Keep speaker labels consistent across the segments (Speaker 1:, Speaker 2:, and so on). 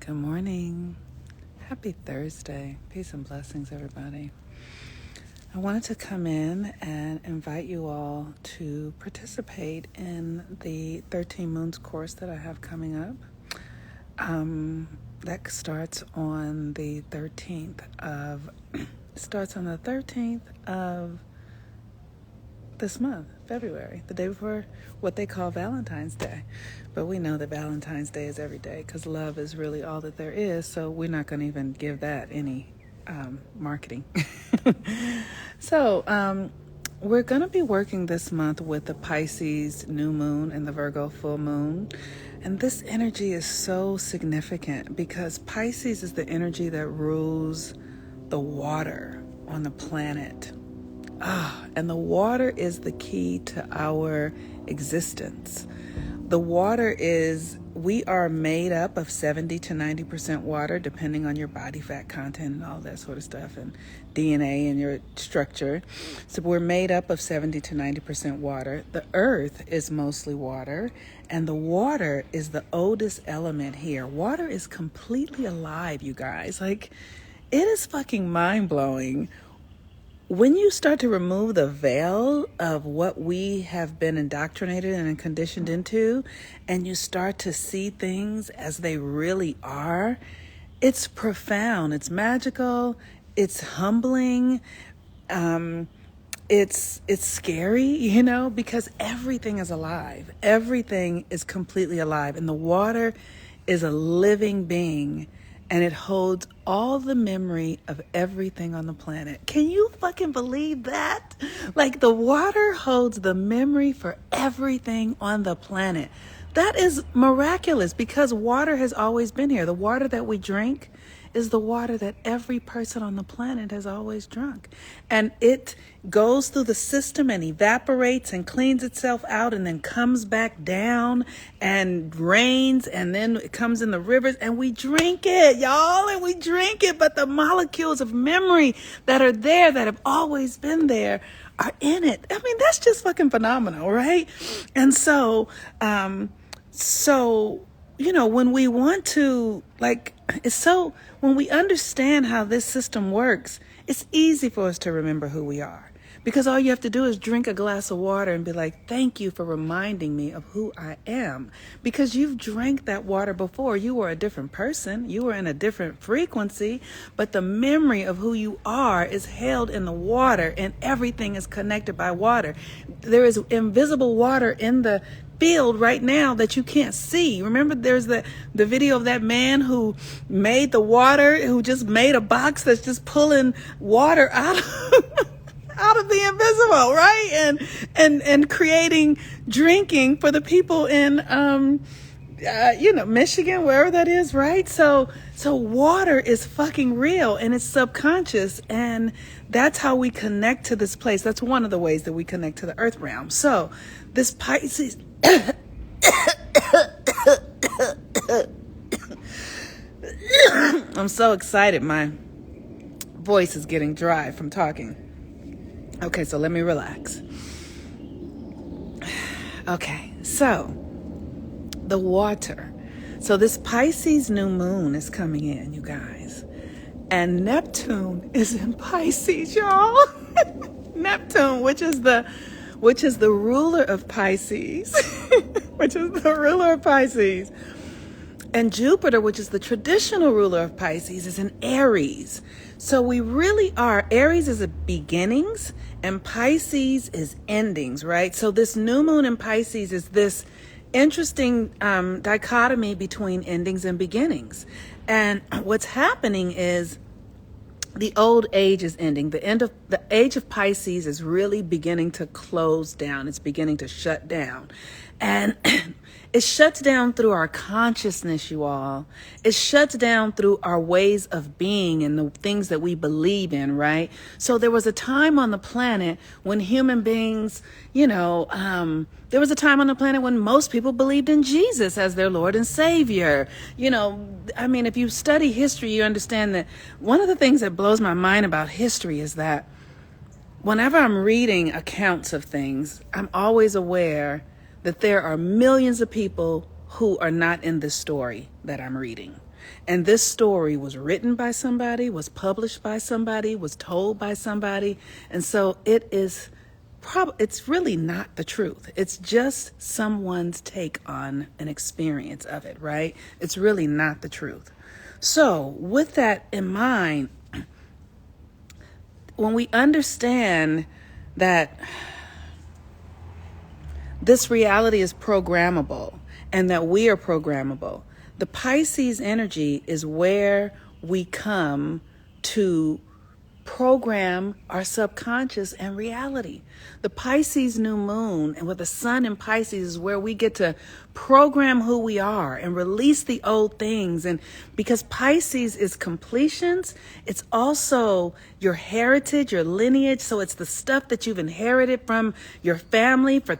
Speaker 1: Good morning. Happy Thursday. Peace and blessings, everybody. I wanted to come in and invite you all to participate in the 13 Moons course that I have coming up. That starts on the 13th of this month, February, the day before what they call Valentine's Day. But we know that Valentine's Day is every day because love is really all that there is. So we're not going to even give that any marketing. So we're going to be working this month with the Pisces new moon and the Virgo full moon. And this energy is so significant because Pisces is the energy that rules the water on the planet. And the water is the key to our existence. The water we are made up of 70 to 90% water, depending on your body fat content and all that sort of stuff, and DNA and your structure. So we're made up of 70 to 90% water. The earth is mostly water, and the water is the oldest element here. Water is completely alive, you guys. Like, it is fucking mind-blowing. When you start to remove the veil of what we have been indoctrinated and conditioned into, and you start to see things as they really are, it's profound, it's magical, it's humbling, it's scary, because everything is alive. Everything is completely alive, and the water is a living being. And it holds all the memory of everything on the planet. Can you fucking believe that? Like, the water holds the memory for everything on the planet. That is miraculous because water has always been here. The water that we drink is the water that every person on the planet has always drunk. And it goes through the system and evaporates and cleans itself out and then comes back down and rains, and then it comes in the rivers and we drink it, y'all, and we drink it. But the molecules of memory that are there, that have always been there, are in it. I mean, that's just fucking phenomenal, right? And so, when we want to, when we understand how this system works, it's easy for us to remember who we are. Because all you have to do is drink a glass of water and be like, thank you for reminding me of who I am. Because you've drank that water before. You were a different person. You were in a different frequency. But the memory of who you are is held in the water, and everything is connected by water. There is invisible water in the field right now that you can't see. Remember, there's the video of that man who made the water, who just made a box that's just pulling water out of the invisible, right? And creating drinking for the people in Michigan, wherever that is, right? So water is fucking real, and it's subconscious, and that's how we connect to this place. That's one of the ways that we connect to the earth realm. So this Pisces I'm so excited. My voice is getting dry from talking. Okay, so let me relax. Okay, so the water. So this Pisces new moon is coming in, you guys. And Neptune is in Pisces, y'all. Neptune, which is the ruler of Pisces. And Jupiter, which is the traditional ruler of Pisces, is in Aries. So we really are. Aries is a beginnings and Pisces is endings, right? So this new moon in Pisces is this interesting dichotomy between endings and beginnings. And what's happening is the old age is ending. The age of Pisces is really beginning to close down. It's beginning to shut down. And it shuts down through our consciousness, you all. It shuts down through our ways of being and the things that we believe in, right? So there was a time on the planet when human beings, there was a time on the planet when most people believed in Jesus as their Lord and Savior. If you study history, you understand that one of the things that blows my mind about history is that whenever I'm reading accounts of things, I'm always aware that there are millions of people who are not in the story that I'm reading. And this story was written by somebody, was published by somebody, was told by somebody. And so it's really not the truth. It's just someone's take on an experience of it, right? It's really not the truth. So with that in mind, when we understand that this reality is programmable and that we are programmable, the Pisces energy is where we come to program our subconscious and reality. The Pisces new moon and with the sun in Pisces is where we get to program who we are and release the old things. And because Pisces is completions, it's also your heritage, your lineage. So it's the stuff that you've inherited from your family for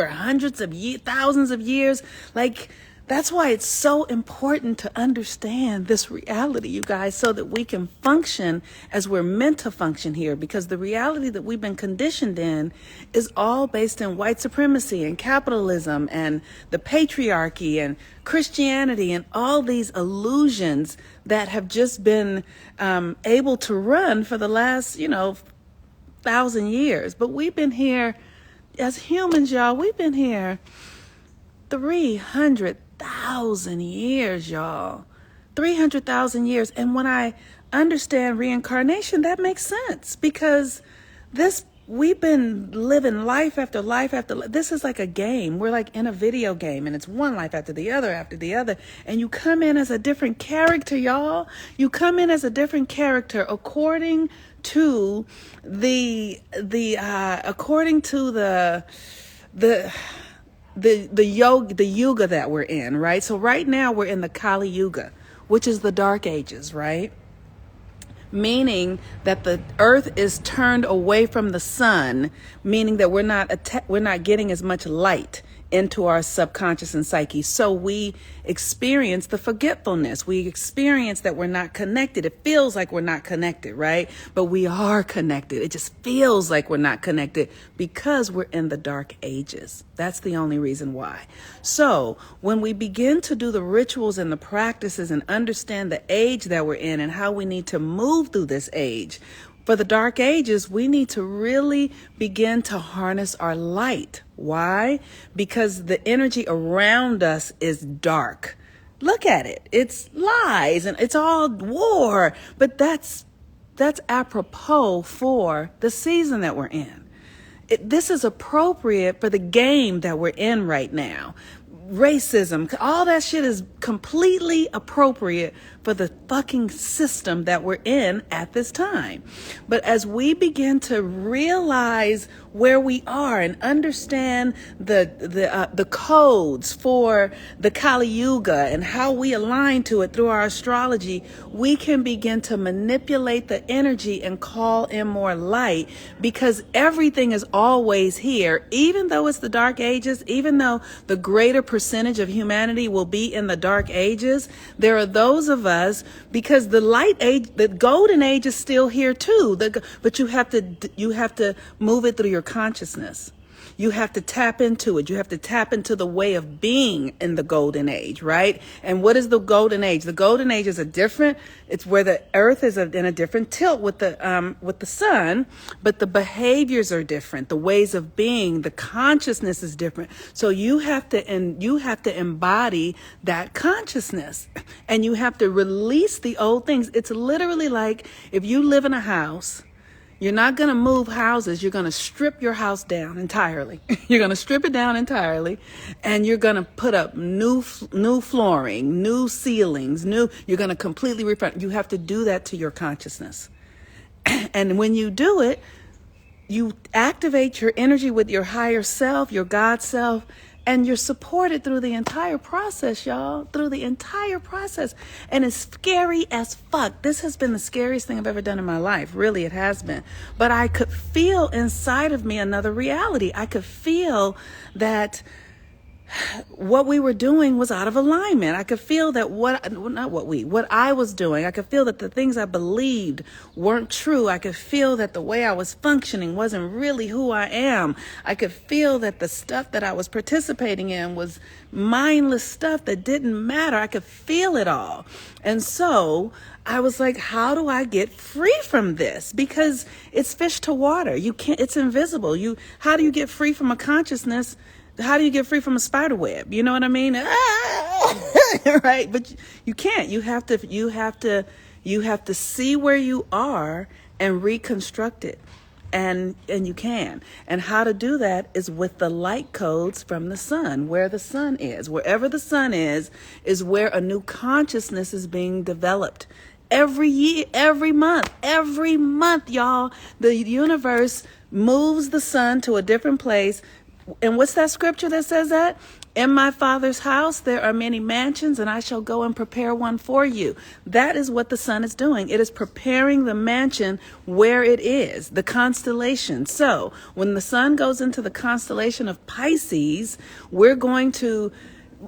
Speaker 1: hundreds of years, thousands of years. Like, that's why it's so important to understand this reality, you guys, so that we can function as we're meant to function here. Because the reality that we've been conditioned in is all based in white supremacy and capitalism and the patriarchy and Christianity and all these illusions that have just been able to run for the last, 1,000 years. But we've been here as humans, y'all. We've been here 300,000 years, y'all. 300,000 years. And when I understand reincarnation, that makes sense, because we've been living life after life after life. This is like a game. We're like in a video game, and it's one life after the other after the other. And you come in as a different character, y'all. You come in as a different character according to the yuga that we're in, right? So right now we're in the Kali Yuga, which is the dark ages, right? Meaning that the earth is turned away from the sun, meaning that we're not getting as much light into our subconscious and psyche. So we experience the forgetfulness. We experience that we're not connected. It feels like we're not connected, right? But we are connected. It just feels like we're not connected because we're in the dark ages. That's the only reason why. So when we begin to do the rituals and the practices and understand the age that we're in and how we need to move through this age, for the dark ages, we need to really begin to harness our light. Why? Because the energy around us is dark. Look at it. It's lies and it's all war. But that's apropos for the season that we're in. This is appropriate for the game that we're in right now. Racism, all that shit is completely appropriate for the fucking system that we're in at this time. But as we begin to realize where we are and understand the codes for the Kali Yuga and how we align to it through our astrology, we can begin to manipulate the energy and call in more light, because everything is always here. Even though it's the dark ages, even though the greater percentage of humanity will be in the dark ages, there are those of us, because the light age, the golden age is still here too. But you have to move it through your consciousness. You have to tap into it. You have to tap into the way of being in the golden age, right? And what is the golden age? The golden age is it's where the earth is in a different tilt with the sun, but the behaviors are different. The ways of being, the consciousness is different. So you have to embody that consciousness, and you have to release the old things. It's literally like if you live in a house. You're not going to move houses. You're going to strip your house down entirely. You're going to strip it down entirely, and you're going to put up new flooring, new ceilings, you're going to completely refresh. You have to do that to your consciousness. And when you do it, you activate your energy with your higher self, your God self, and you're supported through the entire process, y'all, through the entire process. And it's scary as fuck. This has been the scariest thing I've ever done in my life. Really, it has been. But I could feel inside of me another reality. I could feel that what we were doing was out of alignment. I could feel that what I was doing, I could feel that the things I believed weren't true. I could feel that the way I was functioning wasn't really who I am. I could feel that the stuff that I was participating in was mindless stuff that didn't matter. I could feel it all. And so I was like, how do I get free from this? Because it's fish to water. You can't, it's invisible. How do you get free from a consciousness? How do you get free from a spider web? You know what I mean? Right? But you can't. You have to see where you are and reconstruct it. And you can. And how to do that is with the light codes from the sun, where the sun is. Wherever the sun is where a new consciousness is being developed. Every year, every month, y'all, the universe moves the sun to a different place. And what's that scripture that says that? In my Father's house, there are many mansions, and I shall go and prepare one for you. That is what the sun is doing. It is preparing the mansion where it is, the constellation. So when the sun goes into the constellation of Pisces,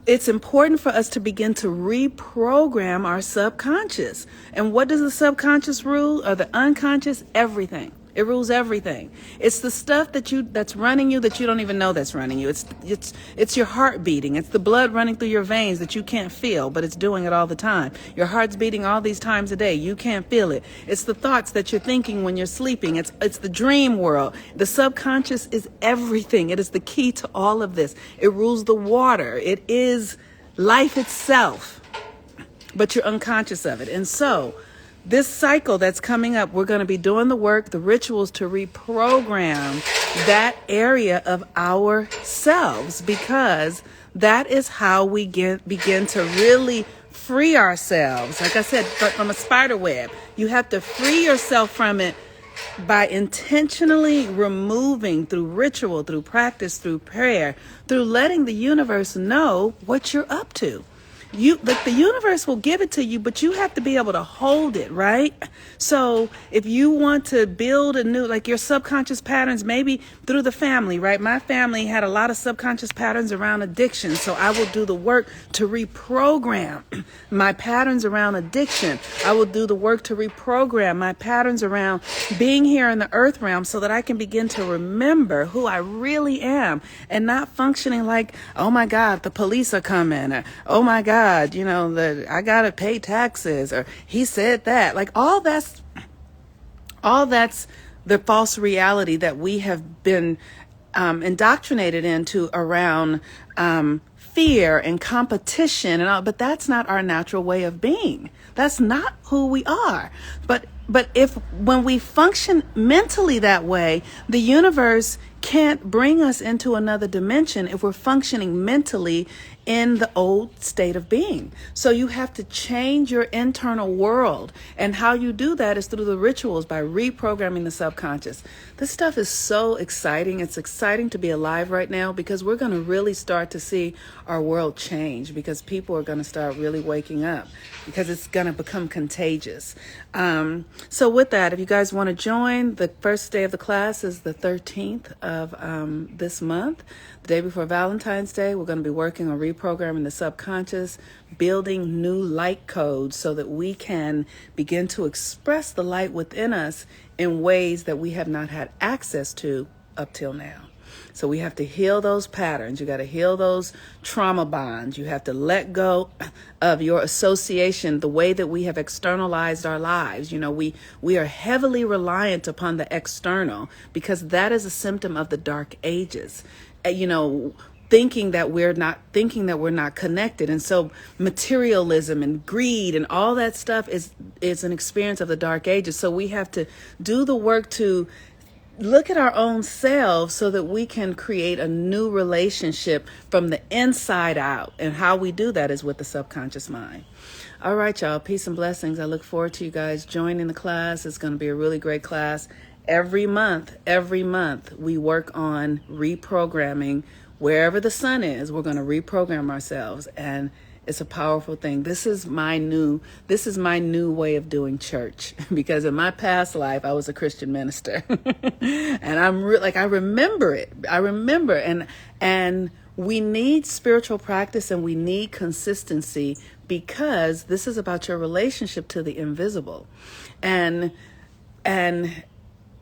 Speaker 1: it's important for us to begin to reprogram our subconscious. And what does the subconscious rule, or the unconscious? Everything. It rules everything. It's the stuff that's running you that you don't even know that's running you. It's your heart beating. It's the blood running through your veins that you can't feel, but it's doing it all the time. Your heart's beating all these times a day. You can't feel it. It's the thoughts that you're thinking when you're sleeping. It's the dream world. The subconscious is everything. It is the key to all of this. It rules the water. It is life itself, but you're unconscious of it. And so this cycle that's coming up, we're going to be doing the work, the rituals to reprogram that area of ourselves, because that is how we begin to really free ourselves. Like I said, from a spider web, you have to free yourself from it by intentionally removing, through ritual, through practice, through prayer, through letting the universe know what you're up to. The universe will give it to you, but you have to be able to hold it, right? So if you want to build a new, like your subconscious patterns, maybe through the family, right? My family had a lot of subconscious patterns around addiction. So I will do the work to reprogram my patterns around addiction. I will do the work to reprogram my patterns around being here in the earth realm, so that I can begin to remember who I really am, and not functioning like, oh my God, the police are coming, or oh my God, I gotta pay taxes, or he said that. Like all that's the false reality that we have been indoctrinated into around fear and competition and all. But that's not our natural way of being. That's not who we are. But when we function mentally that way, the universe can't bring us into another dimension if we're functioning mentally in the old state of being. So you have to change your internal world. And how you do that is through the rituals, by reprogramming the subconscious. This stuff is so exciting. It's exciting to be alive right now, because we're going to really start to see our world change, because people are going to start really waking up, because it's going to become contagious. So with that, if you guys want to join, the first day of the class is the 13th of this month, the day before Valentine's Day. We're going to be working on reprogramming the subconscious, building new light codes so that we can begin to express the light within us in ways that we have not had access to up till now. So we have to heal those patterns. You got to heal those trauma bonds. You have to let go of your association, the way that we have externalized our lives. We are heavily reliant upon the external, because that is a symptom of the dark ages. Thinking that we're not connected. And so materialism and greed and all that stuff is an experience of the dark ages. So we have to do the work to look at our own selves so that we can create a new relationship from the inside out. And how we do that is with the subconscious mind. All right, y'all. Peace and blessings. I look forward to you guys joining the class. It's going to be a really great class. Every month, we work on reprogramming. Wherever the sun is, we're going to reprogram ourselves. And it's a powerful thing. This is my new way of doing church, because in my past life, I was a Christian minister and I remember it. And we need spiritual practice and we need consistency because this is about your relationship to the invisible. And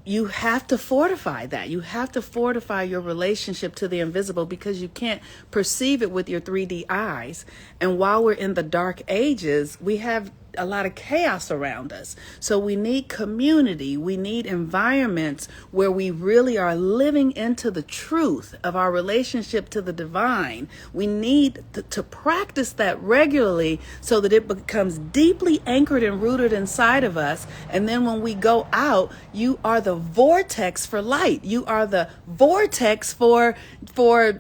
Speaker 1: you have to fortify that. You have to fortify your relationship to the invisible because you can't perceive it with your 3D eyes. And while we're in the dark ages, we have a lot of chaos around us. So we need community. We need environments where we really are living into the truth of our relationship to the divine. We need to practice that regularly so that it becomes deeply anchored and rooted inside of us. And then when we go out, you are the vortex for light. You are the vortex for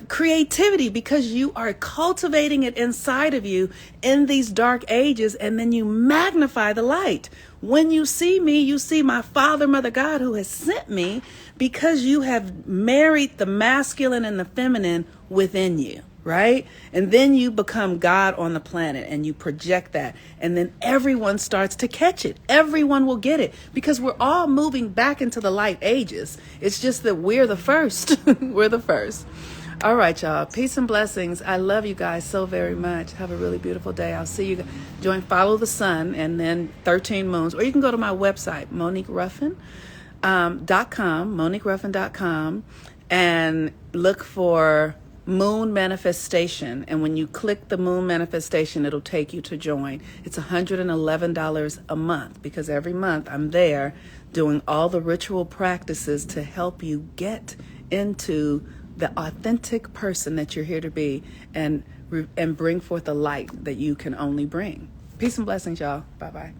Speaker 1: creativity because you are cultivating it inside of you in these dark ages, and then you magnify the light. When you see me, you see my Father, Mother, God who has sent me because you have married the masculine and the feminine within you, right? And then you become God on the planet and you project that. And then everyone starts to catch it. Everyone will get it because we're all moving back into the light ages. It's just that we're the first. We're the first. All right, y'all. Peace and blessings. I love you guys so very much. Have a really beautiful day. I'll see you. Join Follow the Sun and then 13 Moons. Or you can go to my website, MoniqueRuffin.com, MoniqueRuffin.com, and look for Moon Manifestation. And when you click the Moon Manifestation, it'll take you to join. It's $111 a month because every month I'm there doing all the ritual practices to help you get into the authentic person that you're here to be and bring forth the light that you can only bring. Peace and blessings, y'all. Bye-bye.